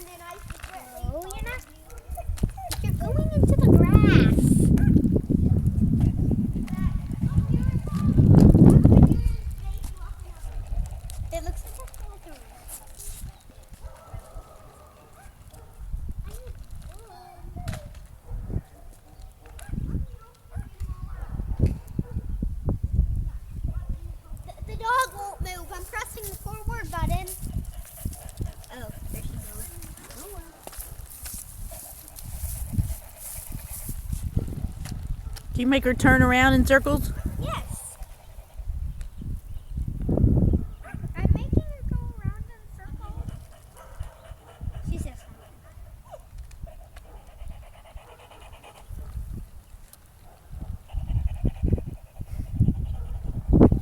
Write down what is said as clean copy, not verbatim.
Oh, you're not. You're going into the grass. It looks like a The dog won't move. I'm pressing the forward button. Oh, there she goes. Do you make her turn around in circles?